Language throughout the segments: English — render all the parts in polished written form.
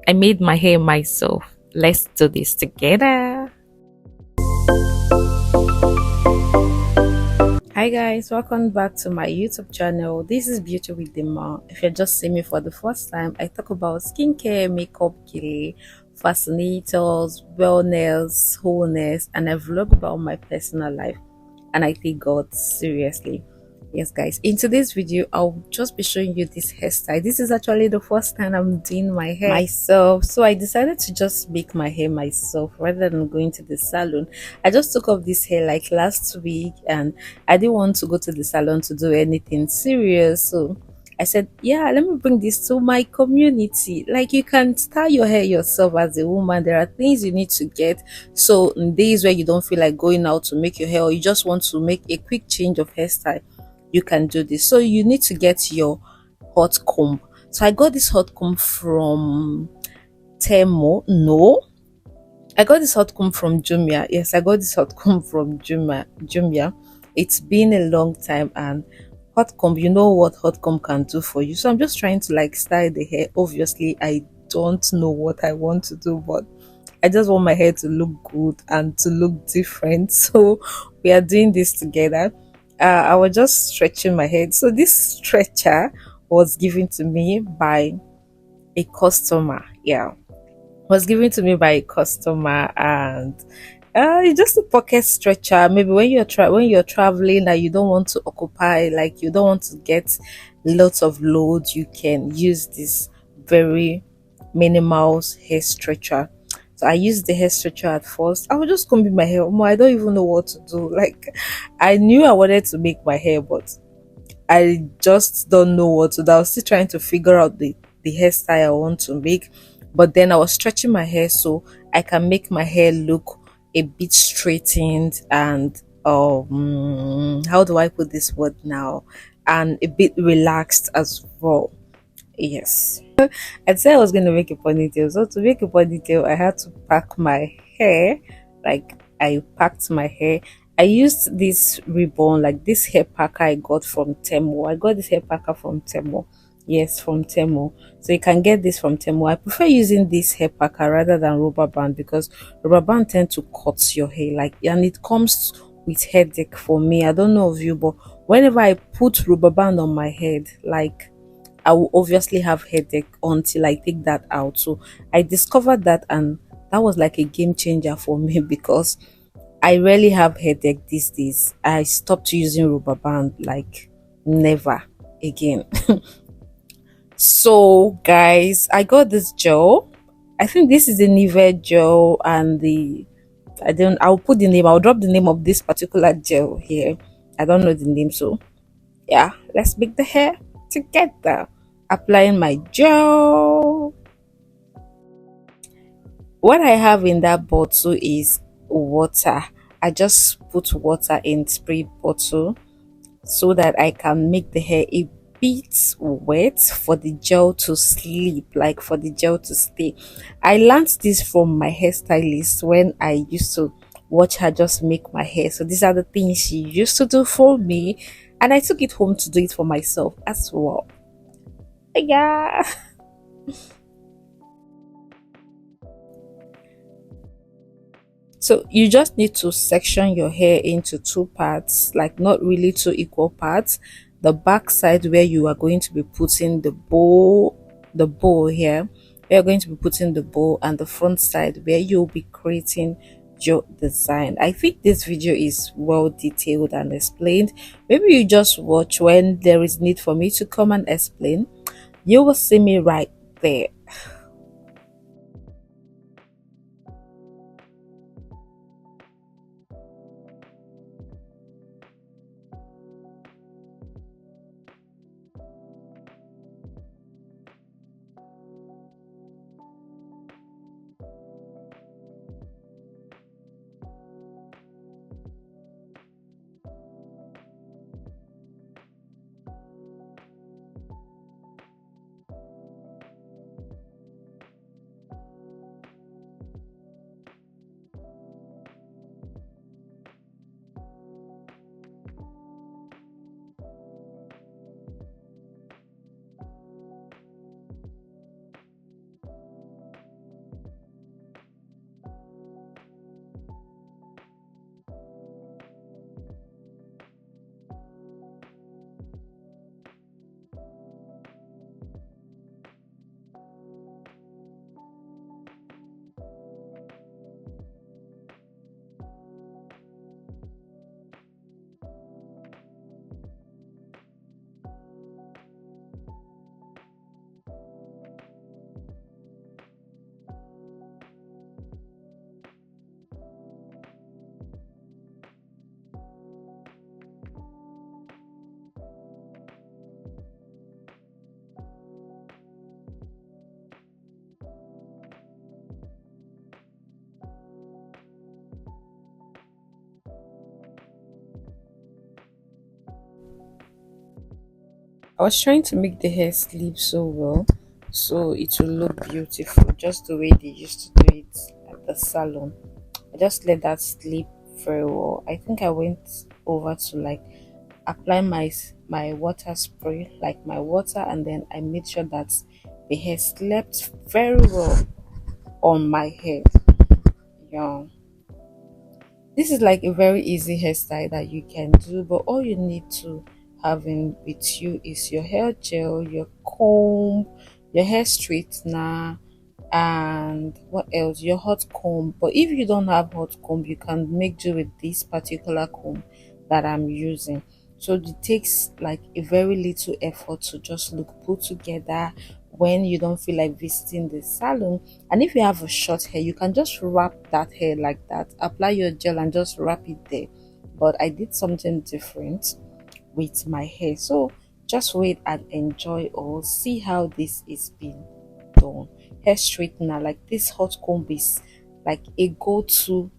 I made my hair myself. Let's do this together. Hi guys, welcome back to my YouTube channel. This is Beauty with the Mom. If you're just seeing me for the first time, I talk about skincare, makeup, care, fascinators, wellness, wholeness, and I vlog about my personal life, and I take God seriously. Yes guys, in today's video I'll just be showing you this hairstyle. This is actually the first time I'm doing my hair myself, so I decided to just make my hair myself rather than going to the salon. I just took off this hair like last week and I didn't want to go to the salon to do anything serious, so I said, yeah, let me bring this to my community. Like, you can style your hair yourself as a woman. There are things you need to get. So in days where you don't feel like going out to make your hair, or you just want to make a quick change of hairstyle, you can do this. So you need to get your hot comb. So I got this hot comb from Temo. No, I got this hot comb from Jumia. Yes, I got this hot comb from Jumia. It's been a long time, and hot comb, you know what hot comb can do for you. So I'm just trying to like style the hair. Obviously, I don't know what I want to do, but I just want my hair to look good and to look different. So we are doing this together. I was just stretching my head. So this stretcher was given to me by a customer. Yeah, was given to me by a customer, and it's just a pocket stretcher. Maybe when when you're traveling and you don't want to occupy, like you don't want to get lots of load, you can use this very minimal hair stretcher. So I used the hair stretcher at first. I was just combing my hair. Omo, I don't even know what to do. Like, I knew I wanted to make my hair, but I just don't know what to do. I was still trying to figure out the hairstyle I want to make. But then I was stretching my hair so I can make my hair look a bit straightened and how do I put this word now? And a bit relaxed as well. Yes. I'd say I was gonna make a ponytail. So to make a ponytail, I had to pack my hair. Like, I packed my hair. I used this ribbon, like this hair packer I got from Temo. I got this hair packer from Temo. Yes, from Temo. So you can get this from Temo. I prefer using this hair packer rather than rubber band, because rubber band tend to cut your hair, like, and it comes with headache for me. I don't know of you, but whenever I put rubber band on my head, like, I will obviously have headache until I take that out. So I discovered that, and that was like a game changer for me because I rarely have headache these days. I stopped using rubber band, like, never again. So guys, I got this gel. I think this is the NIVEA gel, and I'll put the name, I'll drop the name of this particular gel here. I don't know the name, so yeah, let's make the hair together. Applying my gel. What I have in that bottle is water. I just put water in spray bottle so that I can make the hair a bit wet for the gel to sleep, like for the gel to stay. I learned this from my hairstylist when I used to watch her just make my hair. So these are the things she used to do for me, and I took it home to do it for myself as well. Yeah. So you just need to section your hair into two parts, like not really two equal parts. The back side where you are going to be putting the bow here, we are going to be putting the bow, and the front side where you'll be creating your design. I think this video is well detailed and explained. Maybe you just watch when there is need for me to come and explain. You will see me right there. I was trying to make the hair sleep so well, so it will look beautiful, just the way they used to do it at the salon. I just let that sleep very well. I think I went over to like apply my water spray, like my water, and then I made sure that the hair slept very well on my head. Yeah, this is like a very easy hairstyle that you can do, but all you need to have in with you is your hair gel, your comb, your hair straightener, and what else, your hot comb. But if you don't have hot comb, you can make do with this particular comb that I'm using. So it takes like a very little effort to just look put together when you don't feel like visiting the salon. And if you have a short hair, you can just wrap that hair like that, apply your gel and just wrap it there. But I did something different with my hair, so just wait and enjoy or see how this is being done. Hair straightener like this hot comb is like a go-to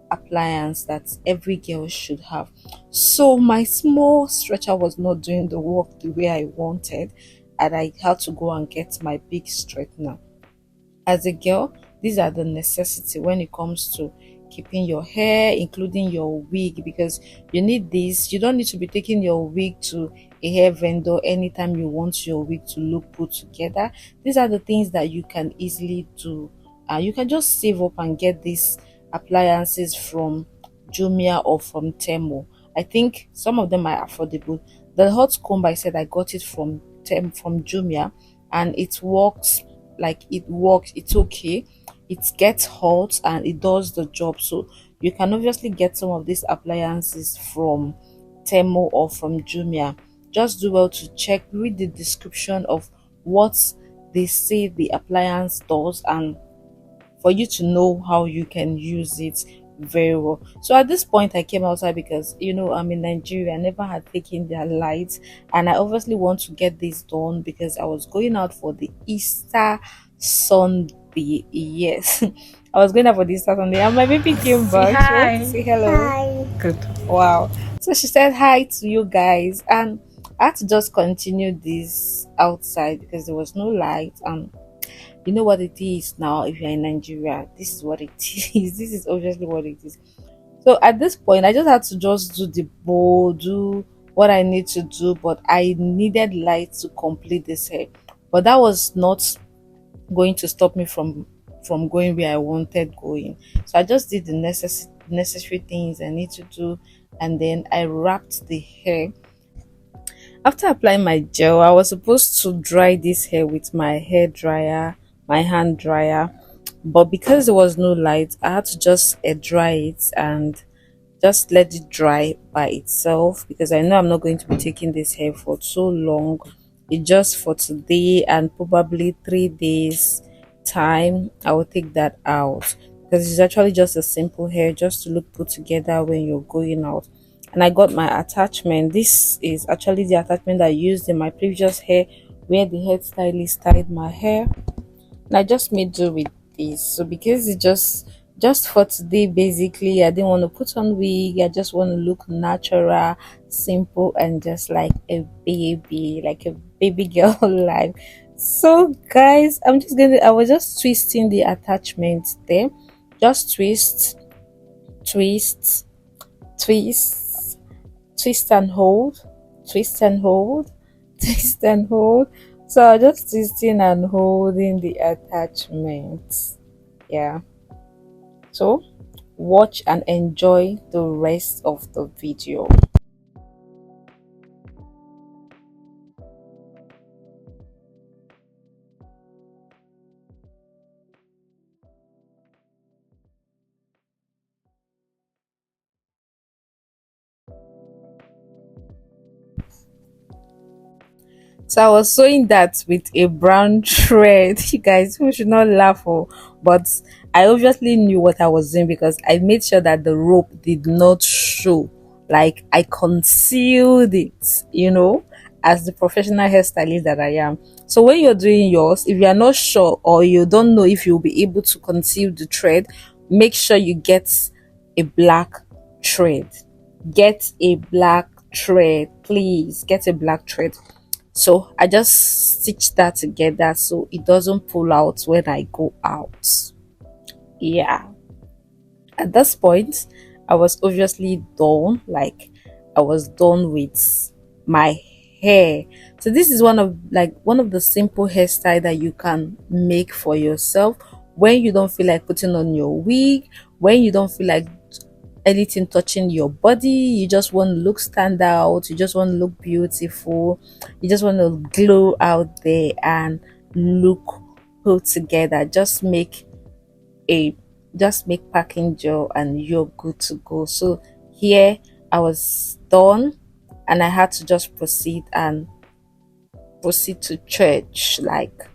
appliance that every girl should have. So my small stretcher was not doing the work the way I wanted, and I had to go and get my big straightener. As a girl, these are the necessity when it comes to keeping your hair, including your wig, because you need this. You don't need to be taking your wig to a hair vendor anytime you want your wig to look put together. These are the things that you can easily do. You can just save up and get these appliances from Jumia or from Temo. I think some of them are affordable. The hot comb, I said I got it from Jumia, and it works, like it works, it's okay, it gets hot and it does the job. So you can obviously get some of these appliances from Temo or from Jumia. Just do well to check, read the description of what they say the appliance does, and for you to know how you can use it very well. So at this point I came outside because I'm in Nigeria. I never had taken their lights, and I obviously want to get this done because I was going out for the Easter Sunday. Yes. I was going out for the Easter Sunday and my baby came Say back. She wanted to hi. say hello. Hi. Good. Wow. So she said hi to you guys, and I had to just continue this outside because there was no light. And you know what it is now. If you're in Nigeria, this is what it is. This is obviously what it is. So at this point I just had to just do the bow, do what I need to do, but I needed light to complete this hair. But that was not going to stop me from going where I wanted going. So I just did the necessary things I need to do, and then I wrapped the hair. After applying my gel, I was supposed to dry this hair with my hair dryer, my hand dryer, but because there was no light, I had to just air dry it and just let it dry by itself, because I know I'm not going to be taking this hair for so long. It's just for today and probably 3 days time I will take that out, because it's actually just a simple hair just to look put together when you're going out. And I got my attachment. This is actually the attachment I used in my previous hair where the hairstylist tied my hair, and I just made do with this. So because it's just for today, basically I didn't want to put on wig. I just want to look natural, simple, and just like a baby girl life. So guys, I was just twisting the attachment there. Just twist, twist, twist and hold, twist and hold, twist and hold. So I just twisting and holding the attachments. Yeah. So watch and enjoy the rest of the video. So I was sewing that with a brown thread. You guys, we should not laugh, but I obviously knew what I was doing because I made sure that the rope did not show. Like I concealed it, as the professional hairstylist that I am. So when you're doing yours, if you are not sure or you don't know if you'll be able to conceal the thread, make sure you get a black thread. Get a black thread, please. Get a black thread. So I just stitch that together so it doesn't pull out when I go out. Yeah, at this point I was obviously done, like I was done with my hair. So this is one of the simple hairstyle that you can make for yourself when you don't feel like putting on your wig, when you don't feel like anything touching your body, you just want to look stand out, you just want to look beautiful, you just want to glow out there and look put together. A just make packing gel and you're good to go. So here I was done and I had to just proceed to church, like,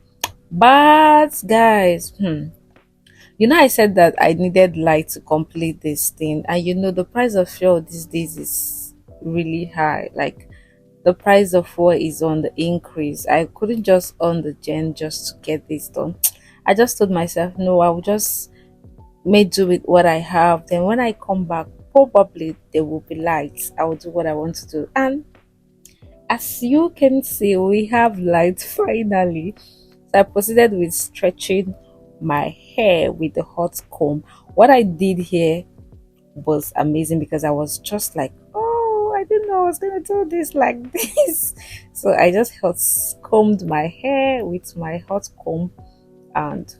but guys, you know, I said that I needed light to complete this thing, and you know, the price of fuel these days is really high. Like, the price of fuel is on the increase. I couldn't just on the gen just to get this done. I just told myself, no, I will just make do with what I have. Then when I come back, probably there will be lights. I will do what I want to do, and as you can see, we have light finally. So I proceeded with stretching my hair with the hot comb. What I did here was amazing because I was just like, oh, I didn't know I was gonna do this like this. So I just hot combed my hair with my hot comb and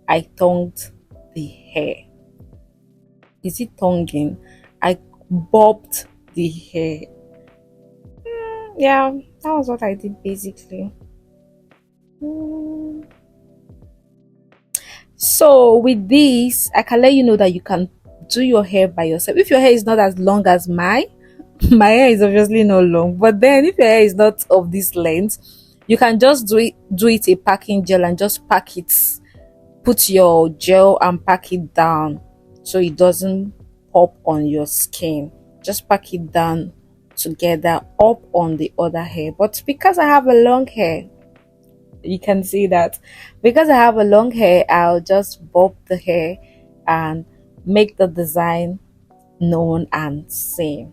I tongued the hair. Is it tonguing? I bobbed the hair. Yeah, that was what I did basically. Mm. So with this, I can let you know that you can do your hair by yourself. If your hair is not as long as mine, my hair is obviously not long. But then if your hair is not of this length, you can just do it a packing gel and just pack it. Put your gel and pack it down so it doesn't pop on your skin. Just pack it down together up on the other hair. But because I have a long hair, you can see that because I have a long hair, I'll just bob the hair and make the design known and seen.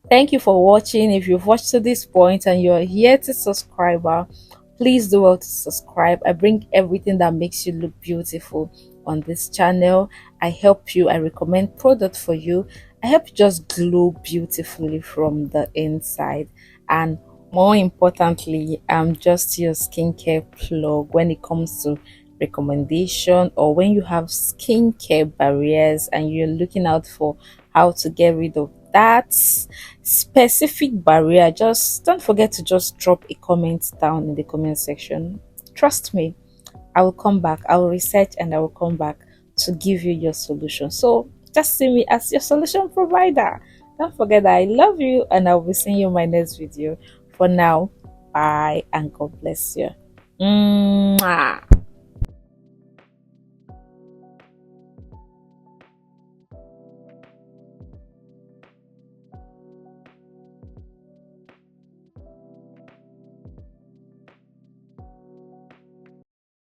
Thank you for watching. If you've watched to this point and you're here to subscriber, please do well to subscribe. I bring everything that makes you look beautiful on this channel. I help you, I recommend product for you. I help you just glow beautifully from the inside, and more importantly, I'm just your skincare plug when it comes to recommendation, or when you have skincare barriers and you're looking out for how to get rid of that specific barrier. Just don't forget to just drop a comment down in the comment section. Trust me, I will come back, I will research, and I will come back to give you your solution. So just see me as your solution provider. Don't forget that I love you, and I will be seeing you in my next video. For now, bye and God bless you. Mwah.